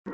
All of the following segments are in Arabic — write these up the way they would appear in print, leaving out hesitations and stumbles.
تاخد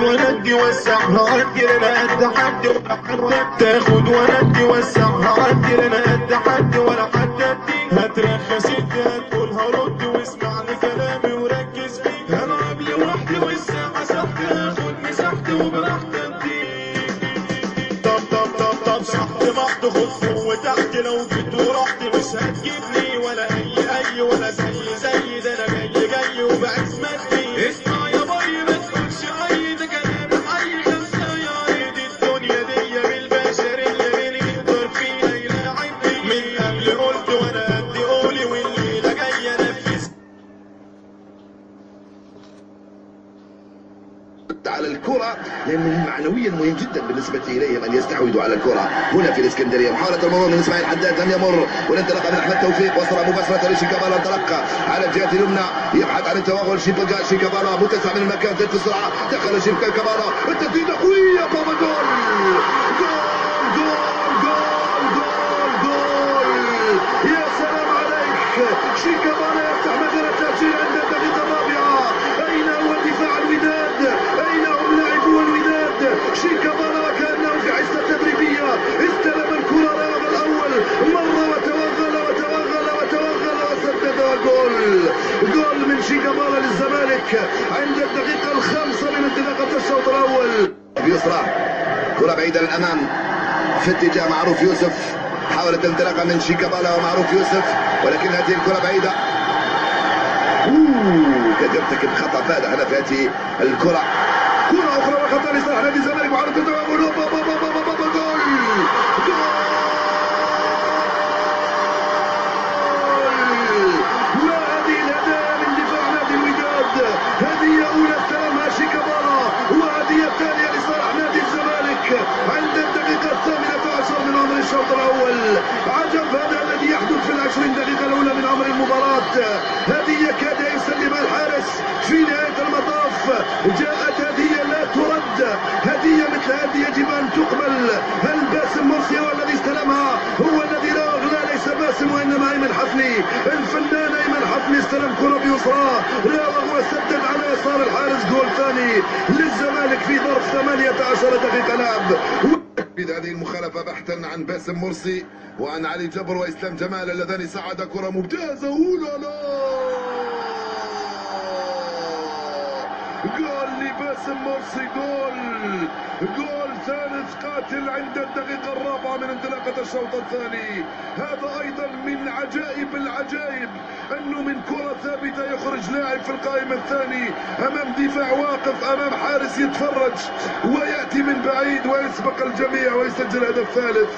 وندي وسعها عندي انا قد حد ولا حد. تاخد وندي وسعها عندي انا قد حد ولا حد اديك. هترخص انت هتقولها رد واسمعني كلامي وركز فيه. هلعب لوحدي والساعة سحت هاخد مساحتي وبراحتي اديك. طب سحت محت خد فوق وتحت لو جيت ورحت مش هتجيبني ولا اي ولا زي ده انا جاي وبعزمتي. اسمع يا باي ما تقولش اي ده كلام حي خمسة يا عيد. الدنيا دي بالبشرية مين يقدر فيها يلاعبني. من قبل قلت وانا قد قولي والليلة جاية انفذ. على الكرة لأنه معنويا مهم جدا بالنسبة إليهم أن يستحوذوا على الكرة هنا في الإسكندرية. محاولة المرور من إسماعيل حداد لم يمر، والانطلاقة من أحمد توفيق وصل مباشرة لشيكابالا. انطلق على الجهة اليمنى يبحث عن التوغل. شيكابالا متسع من المكان زاد في السرعة. دخل شيكابالا التسديدة قوية. بابا جول يا سلام عليك. شيكابالا يفتح مجال التسجيل عند الدقيقة الرابعة. أين هو دفاع الوداد؟ أين هم لاعبو الوداد؟ شيكابالا وكأنه في حصة تدريبية استلم الكرة راغ الأول مرة وتوغل وسدد جول من شيكابالا للزمالك عند الدقيقة الخامسة من انطلاقة الشوط الأول. بيسرى كرة بعيدة للأمام في اتجاه معروف يوسف. حاولت انطلاقة من شيكابالا ومعروف يوسف ولكن هذه الكرة بعيدة. قد يرتكب خطأ فادح هنا في هذه الكرة. كرة أخرى وخطأ لصالح نادي الزمالك. معروف تتوغل جول. وهذه الهدايا من دفاع نادي الوداد. هدية أولى استلمها شيكابالا وهدية الثانية لصالح نادي الزمالك عند الدقيقة 18 من عمر الشوط الأول. عجب هذا الذي يحدث في ال20 دقيقة الأولى من عمر المباراة. هدية كاد يسلمها الحارس في نهاية المطاف. جاءت هدية لا ترد. هدية مثل هذه يجب أن تقبل. هل باسم مرسي هو الذي استلمها؟ هو الذي راغ؟ لا ليس باسم وإنما أيمن حفني. الفنان أيمن حفني استلم كرة بيسراه راغ وسدد على يسار الحارس. جول ثاني للزمالك في ظرف 18 دقيقة لعب. هذه المخالفة بحثا عن باسم مرسي وعن علي جبر وإسلام جمال اللذان ساعدا. كرة ممتازة. جول لباسم مرسي. جول ثالث قاتل عند الدقيقة الرابعة من انطلاقة الشوط الثاني. هذا أيضا من عجائب العجائب أنه من كرة ثابتة يخرج لاعب في القائم الثاني أمام دفاع واقف أمام حارس يتفرج ويأتي من بعيد ويسبق الجميع ويسجل هدف ثالث.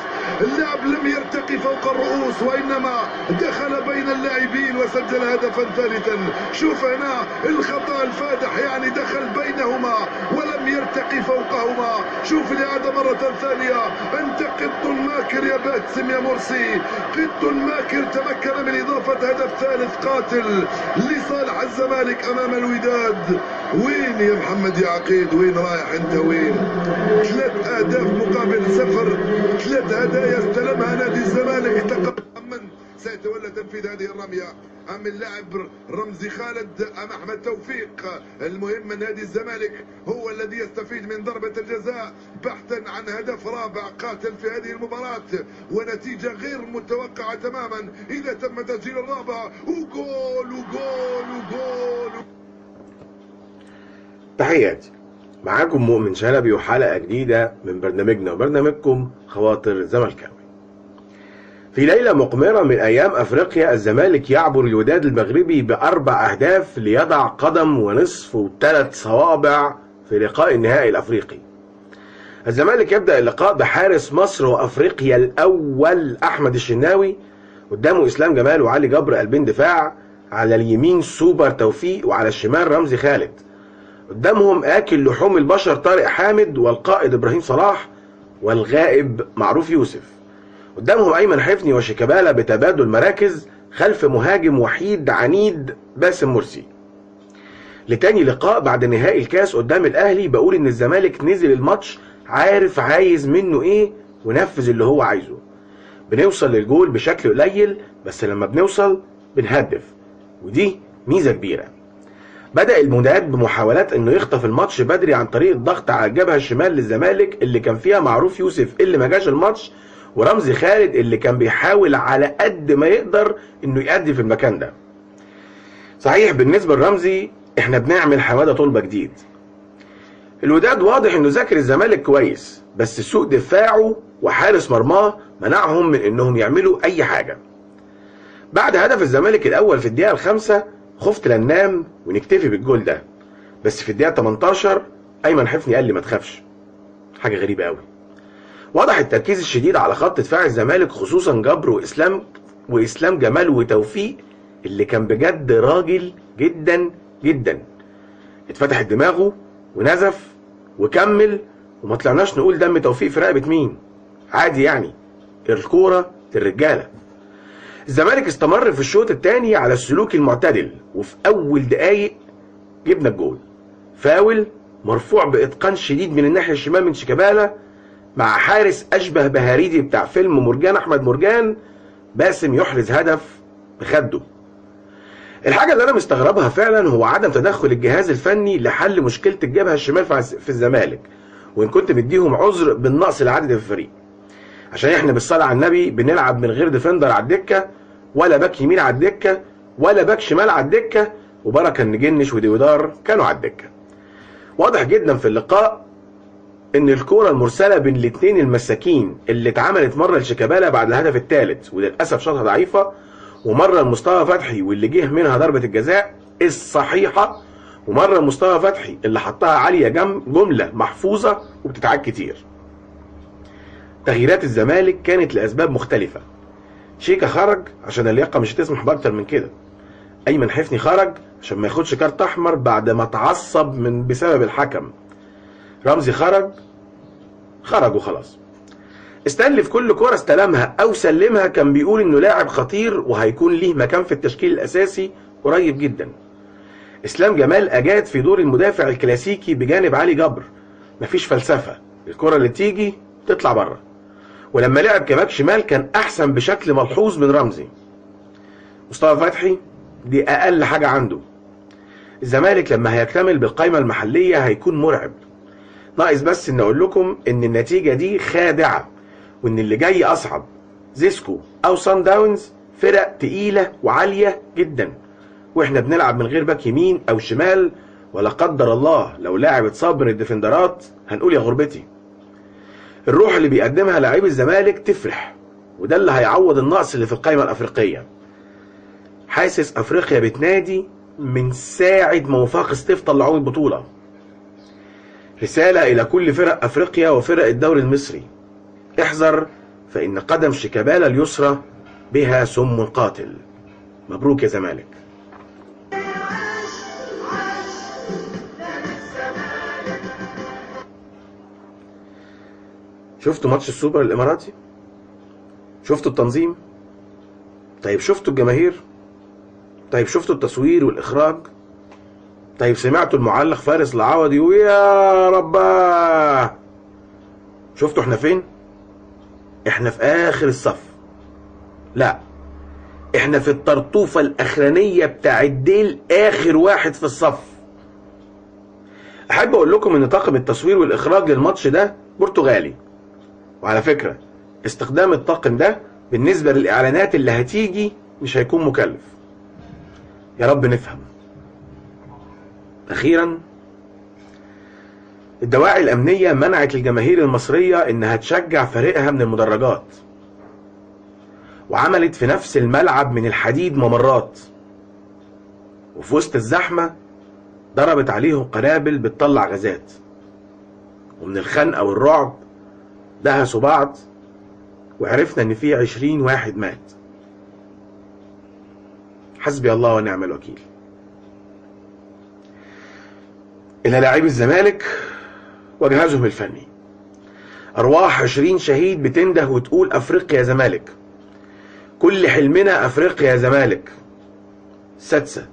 اللاعب لم يرتقي فوق الرؤوس وإنما دخل بين اللاعبين وسجل هدفا ثالثا. شوف هنا الخطأ الفادح يعني دخل بينهما ولم يرتقي فوقهما. شوف الإعادة مرة ثانية. أنت قط ماكر يا باسم يا مرسي. قط ماكر تمكن من إضافة هدف ثالث قاتل لصالح الزمالك أمام الوداد. وين يا محمد يا عقيد؟ وين رايح أنت؟ وين؟ 3 أهداف مقابل 0. 3 هدايا استلمها نادي الزمالك. من سيتولى تنفيذ هذه الرمية؟ أم اللاعب رمزي خالد أم أحمد توفيق؟ المهم من نادي الزمالك هو الذي يستفيد من ضربة الجزاء بحثا عن هدف رابع قاتل في هذه المباراة ونتيجة غير متوقعة تماما إذا تم تسجيل الرابع. وجول. تحياتي، معاكم مؤمن شلبي وحلقة جديدة من برنامجنا وبرنامجكم خواطر الزملكاوي. في ليلة مقمرة من أيام أفريقيا الزمالك يعبر الوداد المغربي ب4 أهداف ليضع قدم ونصف و3 صوابع في لقاء النهائي الأفريقي. الزمالك يبدأ اللقاء بحارس مصر وأفريقيا الأول أحمد الشناوي قدامه اسلام جمال وعلي جبر قلبين دفاع، على اليمين سوبر توفيق وعلى الشمال رمزي خالد. قدامهم اكل لحوم البشر طارق حامد والقائد ابراهيم صلاح والغائب معروف يوسف. قدامهم ايمن حفني وشيكابالا بتبادل مراكز خلف مهاجم وحيد عنيد باسم مرسي. لتاني لقاء بعد نهائي الكاس قدام الاهلي بقول ان الزمالك نزل الماتش عارف عايز منه ايه ونفذ اللي هو عايزه. بنوصل للجول بشكل قليل، بس لما بنوصل بنهدف، ودي ميزة كبيرة. بدأ المناد بمحاولات انه يخطف الماتش بدري عن طريق الضغط على الجبهة الشمال للزمالك اللي كان فيها معروف يوسف اللي ما جاش الماتش، ورمزي خالد اللي كان بيحاول على قد ما يقدر انه يأدي في المكان ده. صحيح بالنسبة لرمزي احنا بنعمل حمادة طلبة جديد. الوداد واضح انه ذاكر الزمالك كويس، بس سوء دفاعه وحارس مرماه منعهم من انهم يعملوا اي حاجة. بعد هدف الزمالك الاول في الدقيقة الخامسة خفت لا ننام ونكتفي بالجول ده، بس في الدقيقة 18 ايمن حفني قال لي ما تخافش. حاجة غريبة قوي. واضح التركيز الشديد على خط دفاع الزمالك، خصوصا جبر واسلام جمال وتوفيق اللي كان بجد راجل جدا جدا. اتفتحت دماغه ونزف وكمل، وما طلعناش نقول دم توفيق في رقبة مين، عادي يعني، الكورة للرجالة. الزمالك استمر في الشوط الثاني على السلوك المعتدل، وفي اول دقايق جبنا الجول. فاول مرفوع باتقان شديد من الناحية الشمال من شيكابالا مع حارس اشبه بهاريدي بتاع فيلم مرجان احمد مرجان، باسم يحرز هدف بخده. الحاجة اللي انا مستغربها فعلا هو عدم تدخل الجهاز الفني لحل مشكلة الجبهة الشمال في الزمالك، وان كنت مديهم عذر بالنقص العددي في الفريق، عشان احنا بالصلاة على النبي بنلعب من غير ديفندر على الدكة، ولا باك يمين على الدكة، ولا باك شمال على الدكة، وبركة النجنش وديودار كانوا على الدكة. واضح جدا في اللقاء ان الكورة المرسلة بين الاتنين المساكين اللي اتعملت مرة لشيكابالا بعد الهدف الثالث وللأسف شاطها ضعيفة، ومرة لمصطفى فتحي واللي جه منها ضربة الجزاء الصحيحة، ومرة لمصطفى فتحي اللي حطها عالية جملة محفوظة وبتتعاد كتير. تغييرات الزمالك كانت لأسباب مختلفة. شيكا خرج عشان اللياقة مش هتسمح بأكتر من كده. أيمن حفني خرج عشان ما ياخدش كارت أحمر بعد ما اتعصب بسبب الحكم. رمزي خرج وخلاص. استنلي في كل كرة استلمها أو سلمها كان بيقول إنه لاعب خطير وهيكون ليه مكان في التشكيل الأساسي قريب جدا. إسلام جمال أجاد في دور المدافع الكلاسيكي بجانب علي جبر، مفيش فلسفة، الكرة اللي تيجي تطلع بره. ولما لعب كباك شمال كان أحسن بشكل ملحوظ من رمزي. مصطفى فتحي دي أقل حاجة عنده. الزمالك لما هيكتمل بالقائمة المحلية هيكون مرعب. ناقص بس إن أقول لكم إن النتيجة دي خادعة، وإن اللي جاي أصعب. زيسكو أو سان داونز فرق تقيلة وعالية جدا، وإحنا بنلعب من غير باك يمين أو شمال، ولا قدر الله لو لاعب اتصاب من الديفندرات هنقول يا غربتي. الروح اللي بيقدمها لاعبي الزمالك تفرح، وده اللي هيعوض النقص اللي في القائمة الأفريقية. حاسس أفريقيا بتنادي من ساعة ما وفاق سطيف طلعوا البطولة. رسالة إلى كل فرق أفريقيا وفرق الدوري المصري: احذر، فإن قدم شيكابالا اليسرى بها سم قاتل. مبروك يا زمالك. شفتوا ماتش السوبر الإماراتي؟ شفتوا التنظيم؟ طيب شفتوا الجماهير؟ طيب شفتوا التصوير والإخراج؟ طيب سمعتوا المعلق فارس العوضي ويا رباه؟ شفتوا احنا فين؟ احنا في آخر الصف. لا، احنا في الطرطوفة الأخرانية بتاع الديل، آخر واحد في الصف. أحب أقول لكم إن طاقم التصوير والإخراج للماتش ده برتغالي، وعلى فكرة استخدام الطاقم ده بالنسبة للإعلانات اللي هتيجي مش هيكون مكلف. يا رب نفهم. أخيرا، الدواعي الأمنية منعت الجماهير المصرية إنها تشجع فريقها من المدرجات، وعملت في نفس الملعب من الحديد ممرات، وفي وسط الزحمة ضربت عليهم قنابل بتطلع غازات، ومن الخنقة والرعب دهسوا بعض، وعرفنا إن في 20 واحد مات. حسبي الله ونعم الوكيل. إلى لاعبي الزمالك وجهازهم الفني، أرواح 20 شهيد بتنده وتقول أفريقيا يا زمالك، كل حلمنا أفريقيا يا زمالك. السادسة.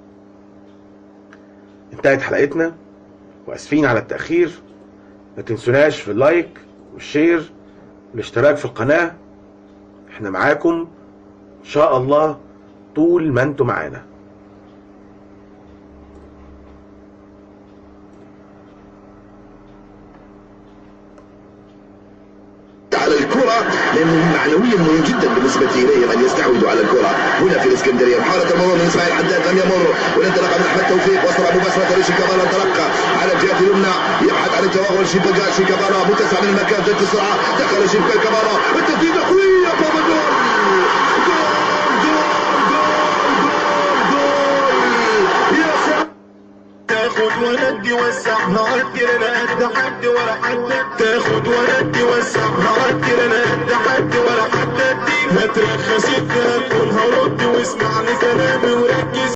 انتهت حلقتنا، وأسفين على التأخير. ما تنسوناش في اللايك والشير والاشتراك في القناة. احنا معاكم إن شاء الله طول ما انتم معانا. على الكرة، لأنه معنويا مهم جدا بالنسبة إليهم أن يستحوذوا على الكرة هنا في الإسكندرية. محاولة المرور من إسماعيل حداد لم يمر، والانطلاقة من أحمد توفيق وصل مباشرة لشيكابالا، تلقى على الجهة اليمنى يبحث عن التوغل. شيكابالا متسع من المكان ذات السرعة، دخل شيكابالا التسديدة قوية، بابا جول جول جول جول يا سلام. تاخد وندي وسعها ودي لنا قد حد ولا حد، تاخد وندي وسعها ودي لنا قد حد ولا حد، هترخص الدهب كلها